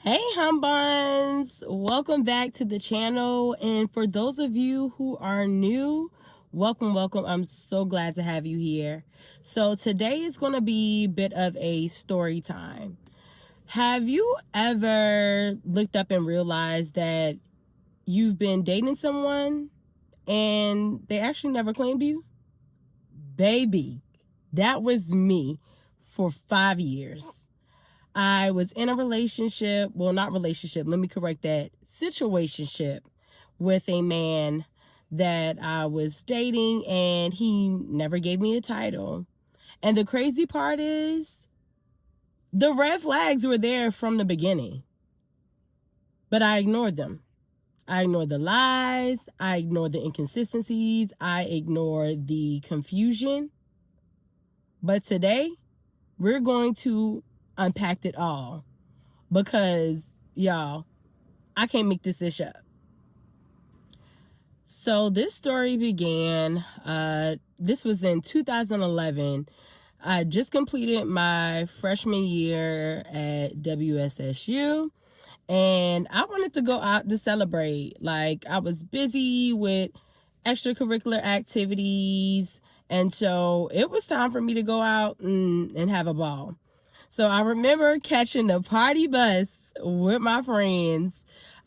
Hey hum buns, welcome back to the channel, and for those of you who are new, welcome. I'm so glad to have you here. So today is going to be a bit of a story time. Have you ever looked up and realized that you've been dating someone and they actually never claimed you? Baby, that was me for 5 years. I was in a relationship, well, not relationship, let me correct that, situationship with a man that I was dating, and he never gave me a title. And the crazy part is, the red flags were there from the beginning, but I ignored them. I ignored the lies, I ignored the inconsistencies, I ignored the confusion. But today, we're going to unpack it all because, y'all, I can't make this ish up. So this story began, this was in 2011. I just completed my freshman year at WSSU, and I wanted to go out to celebrate. Like, I was busy with extracurricular activities, and so it was time for me to go out and have a ball. So I remember catching the party bus with my friends,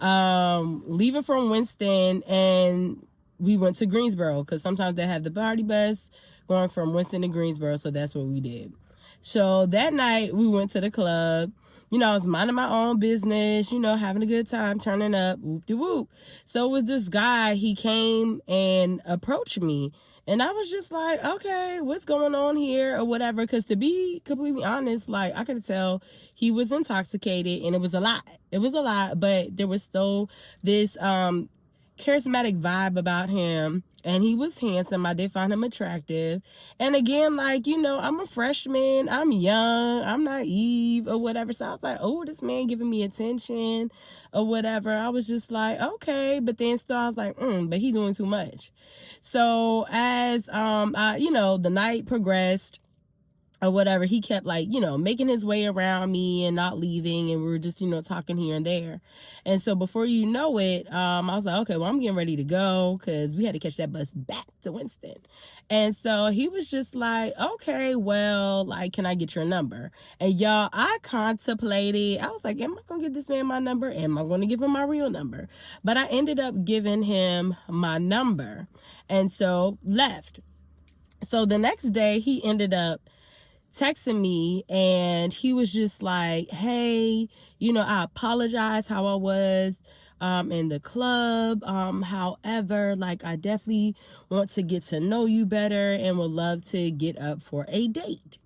leaving from Winston, and we went to Greensboro because sometimes they have the party bus going from Winston to Greensboro, so that's what we did. So that night we went to the club. You know, I was minding my own business, you know, having a good time, turning up, whoop-de-whoop. So it was this guy, he came and approached me. And I was just like, okay, what's going on here or whatever? Because to be completely honest, like, I could tell he was intoxicated, and it was a lot. It was a lot, but there was still this charismatic vibe about him. And he was handsome. I did find him attractive. And again, like, you know, I'm a freshman. I'm young. I'm naive or whatever. So I was like, oh, this man giving me attention or whatever. I was just like, okay. But then still I was like, but he's doing too much. So as, the night progressed, or whatever, he kept, like, you know, making his way around me and not leaving, and we were just, you know, talking here and there. And so before you know it, I was like, okay, well, I'm getting ready to go because we had to catch that bus back to Winston. And so he was just like, okay, well, like, can I get your number? And y'all, I contemplated. I was like, am I gonna give this man my number? Am I gonna give him my real number? But I ended up giving him my number, and so left. So the next day he ended up texting me, and he was just like, hey, you know, I apologize how I was in the club. However, like, I definitely want to get to know you better and would love to get up for a date.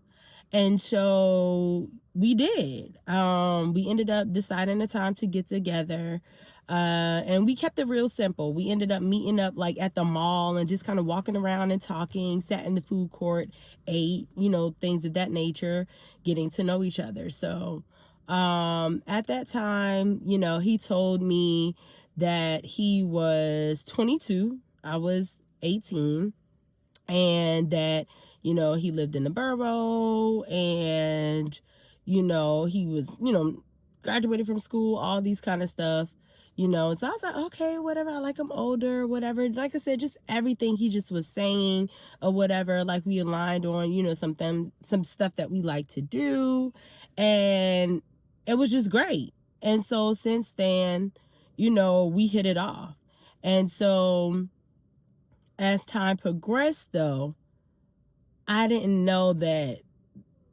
And so we did. We ended up deciding a time to get together. And we kept it real simple. We ended up meeting up, like, at the mall and just kind of walking around and talking, sat in the food court, ate, you know, things of that nature, getting to know each other. So at that time, you know, he told me that he was 22, I was 18, and that, you know, he lived in the borough, and, you know, he was, you know, graduated from school, all these kind of stuff, you know. So I was like, okay, whatever. I like him older, whatever. Like I said, just everything he just was saying or whatever, like, we aligned on, you know, some stuff that we like to do, and it was just great. And so since then, you know, we hit it off. And so as time progressed, though, I didn't know that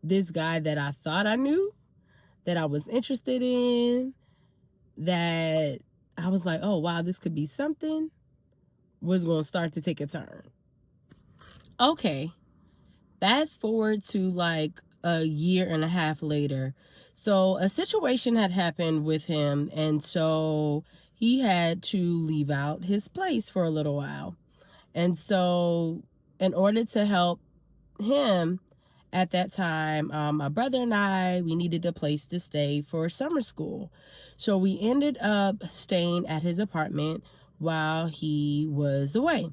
this guy that I thought I knew, that I was interested in, that I was like, oh, wow, this could be something, was going to start to take a turn. Okay, fast forward to like a year and a half later. So a situation had happened with him, and so he had to leave out his place for a little while. And so in order to help him at that time, my brother and I, we needed a place to stay for summer school. So we ended up staying at his apartment while he was away.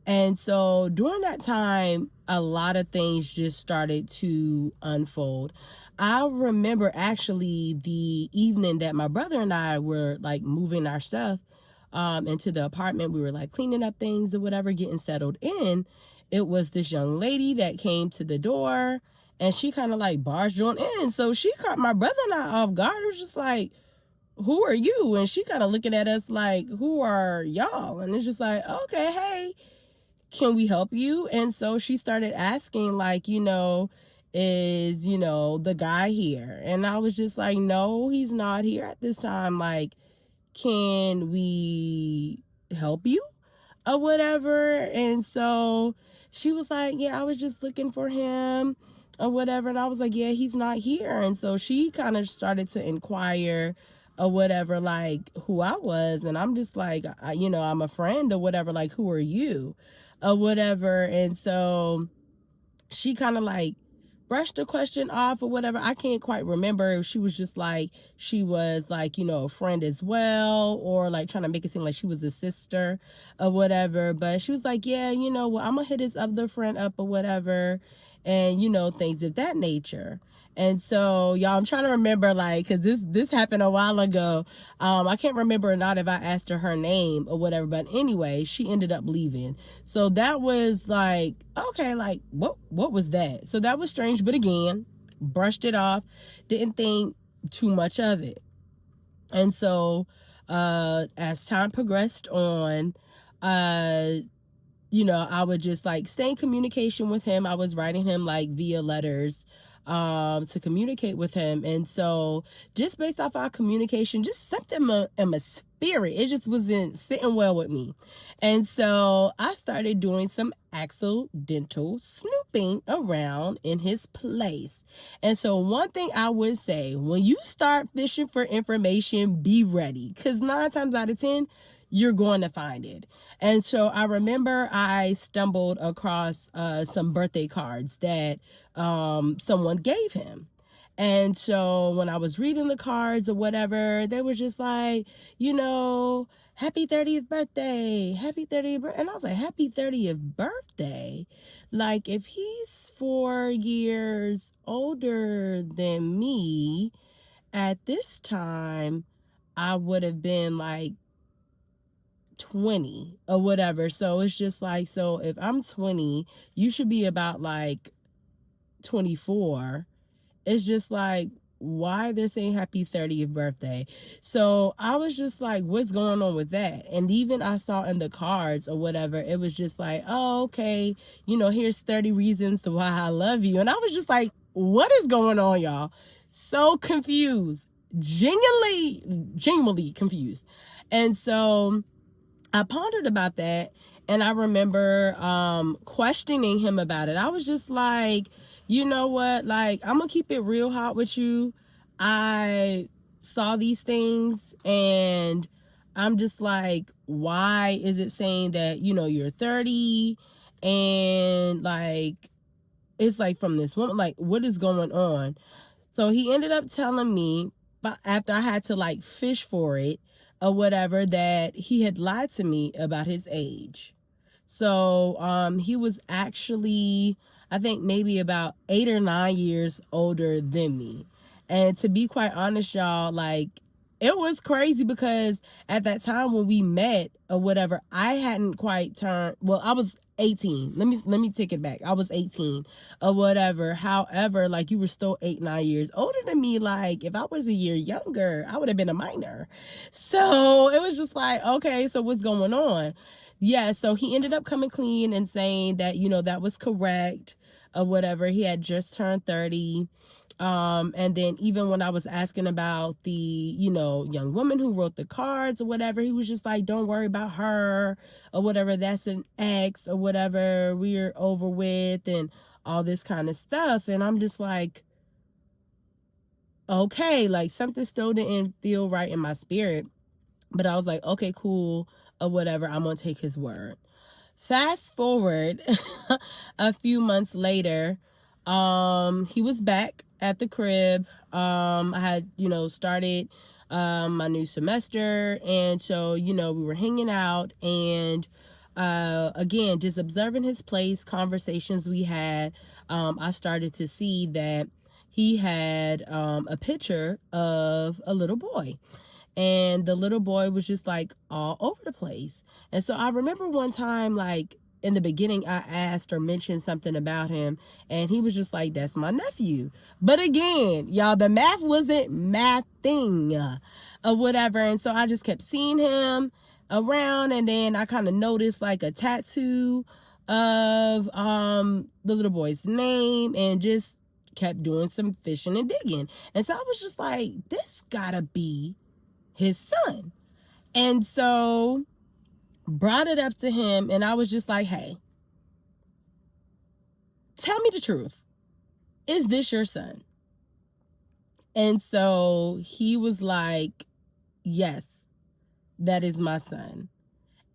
And so during that time, a lot of things just started to unfold. I remember actually the evening that my brother and I were like moving our stuff into the apartment. We were like cleaning up things or whatever, getting settled in. It was this young lady that came to the door, and she kind of like barged on in. So she caught my brother and I off guard. It was just like, who are you? And she kind of looking at us like, who are y'all? And it's just like, okay, hey, can we help you? And so she started asking, like, is, the guy here? And I was just like, no, he's not here at this time. Like, can we help you or whatever? And so she was like, yeah, I was just looking for him or whatever. And I was like, yeah, he's not here. And so she kind of started to inquire or whatever, like who I was. And I'm just like, I'm a friend or whatever, like, who are you or whatever. And so she kind of like brushed the question off or whatever. I can't quite remember if she was just like, she was like, a friend as well, or like trying to make it seem like she was a sister or whatever. But she was like, yeah, well, I'm gonna hit his other friend up or whatever, and things of that nature. And so, y'all, I'm trying to remember, like, because this happened a while ago. I can't remember or not if I asked her name or whatever. But anyway, she ended up leaving. So that was like, okay, like, what was that? So that was strange. But again, brushed it off. Didn't think too much of it. And so as time progressed on, I would just like stay in communication with him. I was writing him like via letters to communicate with him. And so just based off our communication, just something in my spirit, it just wasn't sitting well with me. And so I started doing some accidental snooping around in his place. And so one thing I would say, when you start fishing for information, be ready, because 9 times out of 10, you're going to find it. And so I remember I stumbled across some birthday cards that someone gave him. And so when I was reading the cards or whatever, they were just like, happy 30th birthday, happy 30th birthday. And I was like, happy 30th birthday? Like, if he's 4 years older than me, at this time, I would have been like 20 or whatever. So it's just like, so if I'm 20, you should be about like 24. It's just like, why they're saying happy 30th birthday? So I was just like, what's going on with that? And even I saw in the cards or whatever, it was just like, oh, okay, here's 30 reasons to why I love you. And I was just like, what is going on, y'all? So confused, genuinely confused. And so I pondered about that, and I remember questioning him about it. I was just like, you know what? Like, I'm going to keep it real hot with you. I saw these things, and I'm just like, why is it saying that, you're 30, and like, it's like from this woman, like, what is going on? So he ended up telling me, but after I had to like fish for it or whatever, that he had lied to me about his age. So he was actually, I think, maybe about 8 or 9 years older than me. And to be quite honest, y'all, like, it was crazy because at that time when we met or whatever, I hadn't quite turned, well, I was 18. Let me take it back. I was 18 or whatever. However, like, you were still 8, 9 years older than me. Like, if I was a year younger, I would have been a minor. So it was just like, okay, so what's going on? Yeah, so he ended up coming clean and saying that, that was correct or whatever. He had just turned 30. And then even when I was asking about the, young woman who wrote the cards or whatever, he was just like, don't worry about her or whatever. That's an ex or whatever. We're over with and all this kind of stuff. And I'm just like, okay, like something still didn't feel right in my spirit. But I was like, okay, cool or whatever. I'm going to take his word. Fast forward a few months later, he was back at the crib. I had, started my new semester, and so, we were hanging out, and again, just observing his place, conversations we had, I started to see that he had a picture of a little boy. And the little boy was just like all over the place. And so I remember one time, like in the beginning, I asked or mentioned something about him, and he was just like, that's my nephew. But again, y'all, the math wasn't mathing or whatever. And so I just kept seeing him around, and then I kind of noticed like a tattoo of the little boy's name, and just kept doing some fishing and digging. And so I was just like, this gotta be his son. And so brought it up to him, and I was just like, hey, tell me the truth. Is this your son? And so he was like, yes, that is my son.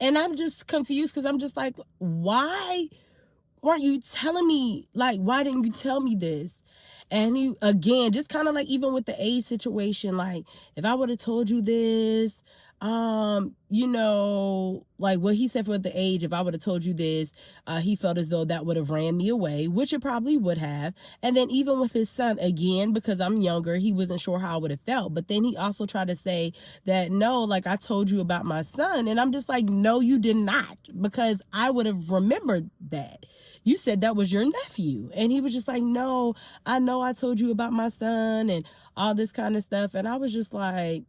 And I'm just confused, because I'm just like, why weren't you telling me? Like, why didn't you tell me this? And he, again, just kind of like, even with the age situation, like, if I would have told you this, you know, like what he said for the age, if I would have told you this, he felt as though that would have ran me away, which it probably would have. And then even with his son, again, because I'm younger, he wasn't sure how I would have felt. But then he also tried to say that, no, like, I told you about my son. And I'm just like, no, you did not, because I would have remembered that. You said that was your nephew. And he was just like, no, I know I told you about my son and all this kind of stuff. And I was just like,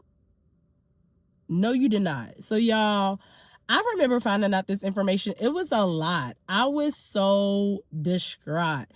no, you did not. So y'all, I remember finding out this information. It was a lot. I was so distraught.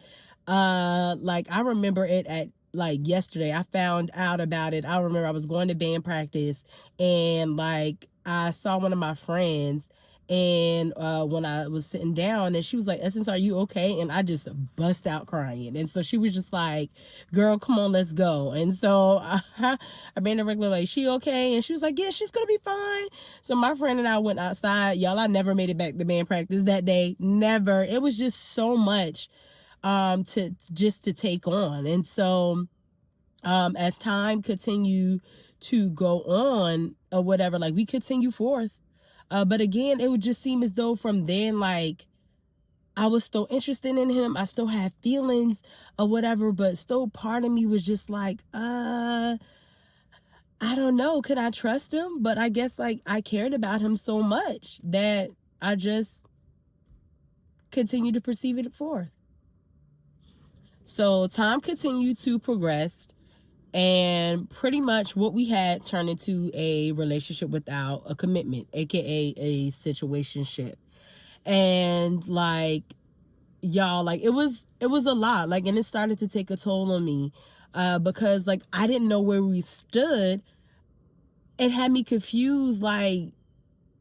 Like, I remember it at like yesterday. I found out about it. I remember I was going to band practice, and like I saw one of my friends, and when I was sitting down, and she was like, Essence, are you okay? And I just bust out crying. And so she was just like, girl, come on, let's go. And so I made her regular, like, she okay? And she was like, yeah, she's gonna be fine. So my friend and I went outside. Y'all, I never made it back to band practice that day. Never. It was just so much to take on. And so as time continued to go on or whatever, like, we continue forth. But again, it would just seem as though from then, like, I was still interested in him. I still had feelings or whatever, but still part of me was just like, I don't know. Could I trust him? But I guess, like, I cared about him so much that I just continued to perceive it forth. So time continued to progress, and pretty much what we had turned into a relationship without a commitment, aka a situationship. And like, y'all, like, it was a lot, like, and it started to take a toll on me, because like, I didn't know where we stood. It had me confused, like,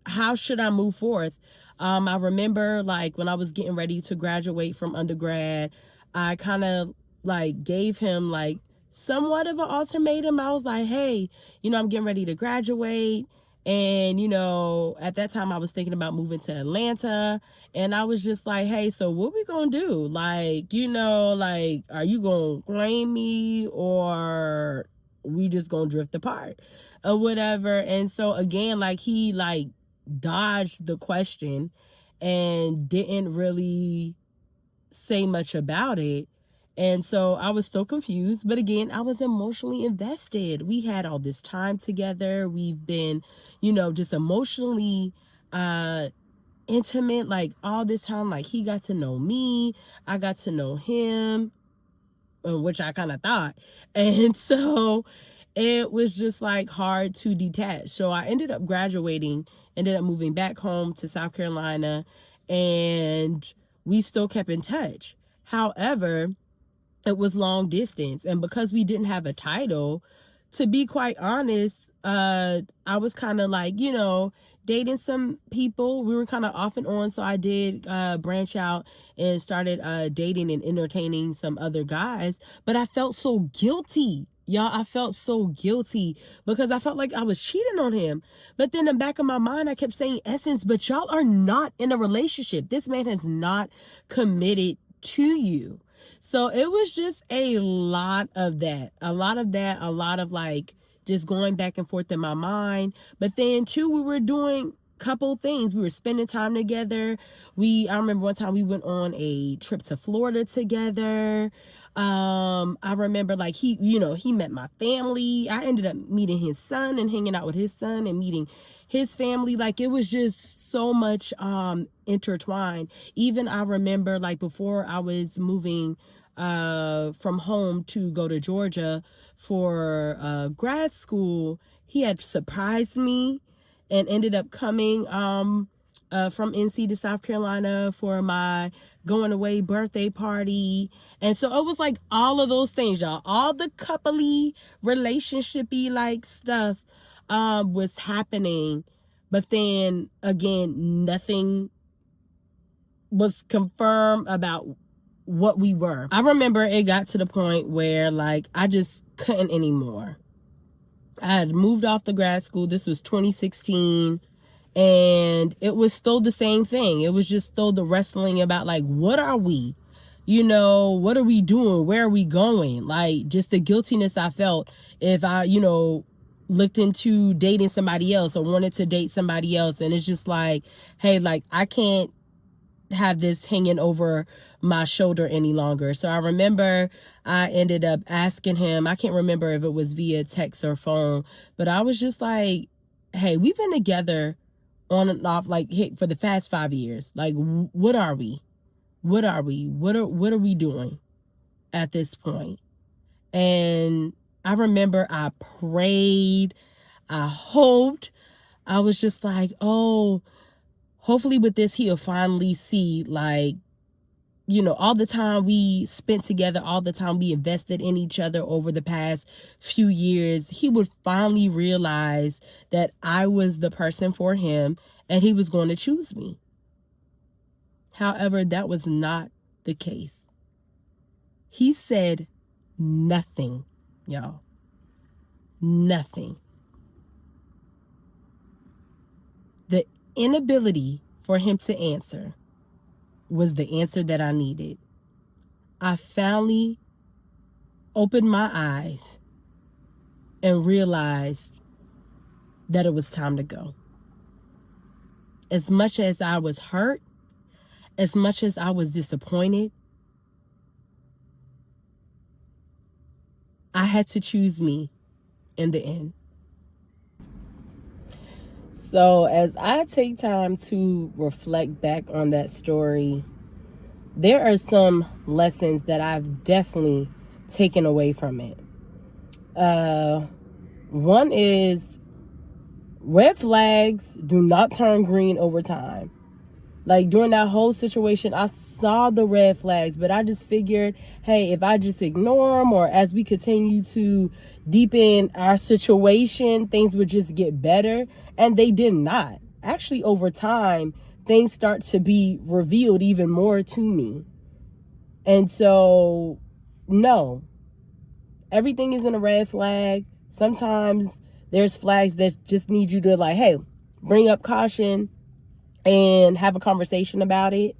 how should I move forth? I remember, like, when I was getting ready to graduate from undergrad, I kind of like gave him like somewhat of an ultimatum. I was like, hey, you know, I'm getting ready to graduate. And, you know, at that time I was thinking about moving to Atlanta, and I was just like, hey, so what we gonna do? Like, you know, like, are you gonna blame me, or we just gonna drift apart or whatever? And so again, like, he like dodged the question and didn't really say much about it. And so I was still confused, but again, I was emotionally invested. We had all this time together. We've been, you know, just emotionally intimate, like, all this time. Like, he got to know me, I got to know him, which I kind of thought. And so it was just like hard to detach. So I ended up graduating, ended up moving back home to South Carolina, and we still kept in touch. However, it was long distance, and because we didn't have a title, to be quite honest, I was kind of like, you know, dating some people. We were kind of off and on, so I did branch out and started dating and entertaining some other guys. But I felt so guilty, y'all. I felt so guilty because I felt like I was cheating on him. But then in the back of my mind, I kept saying, Essence, but y'all are not in a relationship. This man has not committed to you. So it was just a lot of that, a lot of like just going back and forth in my mind. But then too, we were doing couple things. We were spending time together. I remember one time we went on a trip to Florida together. I remember like he met my family. I ended up meeting his son and hanging out with his son and meeting his family. Like, it was just so much intertwined. Even I remember, like, before I was moving from home to go to Georgia for grad school, he had surprised me and ended up coming from NC to South Carolina for my going away birthday party. And so it was like all of those things, y'all. All the coupley, relationshipy like stuff was happening. But then again, nothing was confirmed about what we were. I remember it got to the point where like I just couldn't anymore. I had moved off the grad school. This was 2016. And it was still the same thing. It was just still the wrestling about like, what are we? What are we doing? Where are we going? Like, just the guiltiness I felt if I, looked into dating somebody else or wanted to date somebody else. And it's just like, hey, like, I can't have this hanging over my shoulder any longer. So I remember I ended up asking him, I can't remember if it was via text or phone, but I was just like, hey, we've been together on and off like for the past 5 years. Like, what are we? What are we? What are we doing at this point? And I remember I prayed, I hoped, I was just like, oh, hopefully with this, he'll finally see, like, all the time we spent together, all the time we invested in each other over the past few years, he would finally realize that I was the person for him and he was going to choose me. However, that was not the case. He said nothing, y'all. Nothing. The inability for him to answer was the answer that I needed. I finally opened my eyes and realized that it was time to go. As much as I was hurt, as much as I was disappointed, I had to choose me in the end. So as I take time to reflect back on that story, there are some lessons that I've definitely taken away from it. One is red flags do not turn green over time. Like, during that whole situation, I saw the red flags, but I just figured, hey, if I just ignore them, or as we continue to deepen our situation, things would just get better. And they did not. Actually, over time, things start to be revealed even more to me. And so, no, everything isn't a red flag. Sometimes there's flags that just need you to, like, hey, bring up caution and have a conversation about it,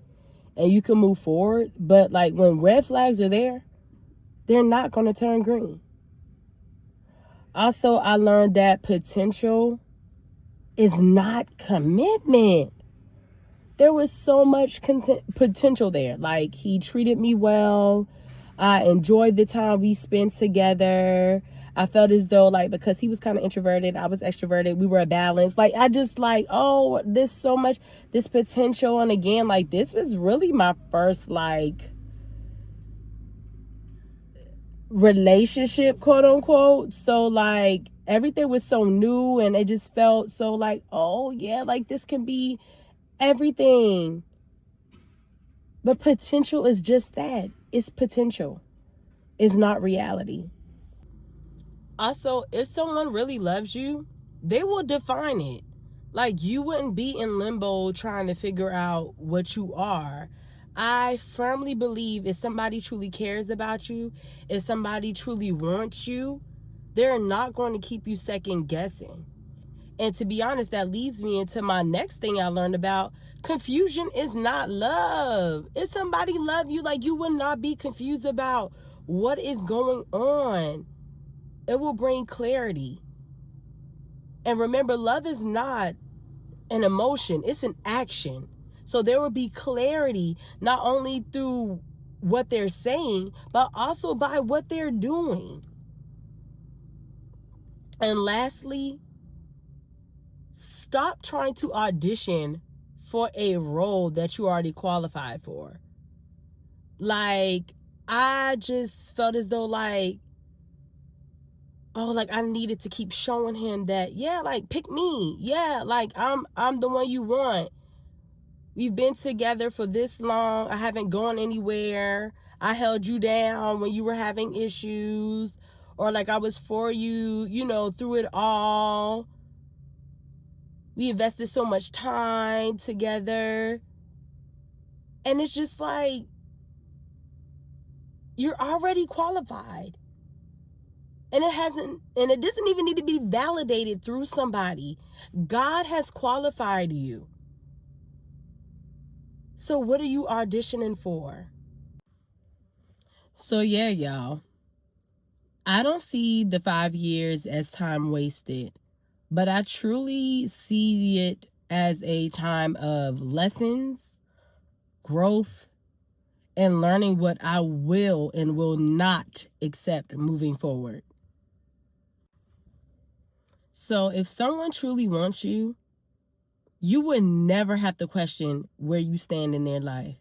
and you can move forward. But like, when red flags are there, they're not going to turn green. Also, I learned that potential is not commitment. There was so much potential there. Like, he treated me well. I enjoyed the time we spent together. I felt as though, like, because he was kind of introverted, I was extroverted, we were a balance. Like, I just like, oh, there's so much, this potential. And again, like, this was really my first, like, relationship, quote unquote. So, like, everything was so new, and it just felt so like, oh yeah, like, this can be everything. But potential is just that. It's potential. It's not reality. Also, if someone really loves you, they will define it. Like, you wouldn't be in limbo trying to figure out what you are. I firmly believe if somebody truly cares about you, if somebody truly wants you, they're not going to keep you second guessing. And to be honest, that leads me into my next thing I learned about confusion is not love. If somebody love you, like, you would not be confused about what is going on. It will bring clarity. And remember, love is not an emotion, it's an action. So there will be clarity not only through what they're saying, but also by what they're doing. And lastly, stop trying to audition for a role that you already qualified for. Like, I just felt as though like, oh, like I needed to keep showing him that, yeah, like pick me. Yeah, like I'm the one you want. We've been together for this long. I haven't gone anywhere. I held you down when you were having issues, or like I was for you, you know, through it all. We invested so much time together. And it's just like, you're already qualified. And it doesn't even need to be validated through somebody. God has qualified you. So what are you auditioning for? So yeah, y'all. I don't see the 5 years as time wasted, but I truly see it as a time of lessons, growth, and learning what I will and will not accept moving forward. So if someone truly wants you, you would never have to question where you stand in their life.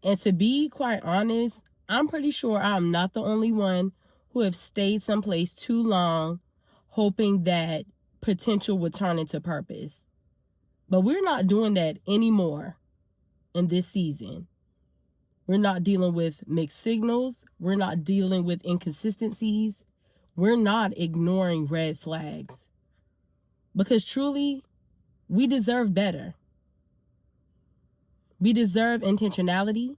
And to be quite honest, I'm pretty sure I'm not the only one who have stayed someplace too long, hoping that potential would turn into purpose. But we're not doing that anymore in this season. We're not dealing with mixed signals. We're not dealing with inconsistencies. We're not ignoring red flags. Because truly, we deserve better. We deserve intentionality.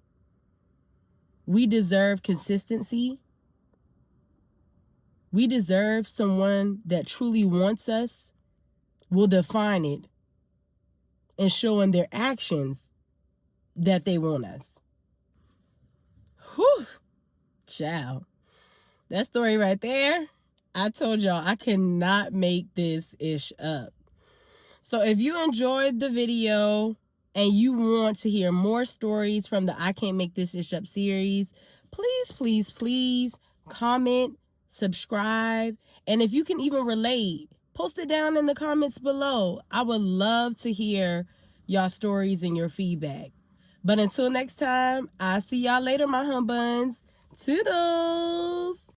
We deserve consistency. We deserve someone that truly wants us, will define it, and show in their actions that they want us. Whew, child. That story right there, I told y'all I cannot make this ish up. So if you enjoyed the video and you want to hear more stories from the I Can't Make This Ish Up series, please comment, subscribe, and if you can even relate, post it down in the comments below. I would love to hear y'all stories and your feedback. But until next time, I'll see y'all later, my humbuns. Toodles!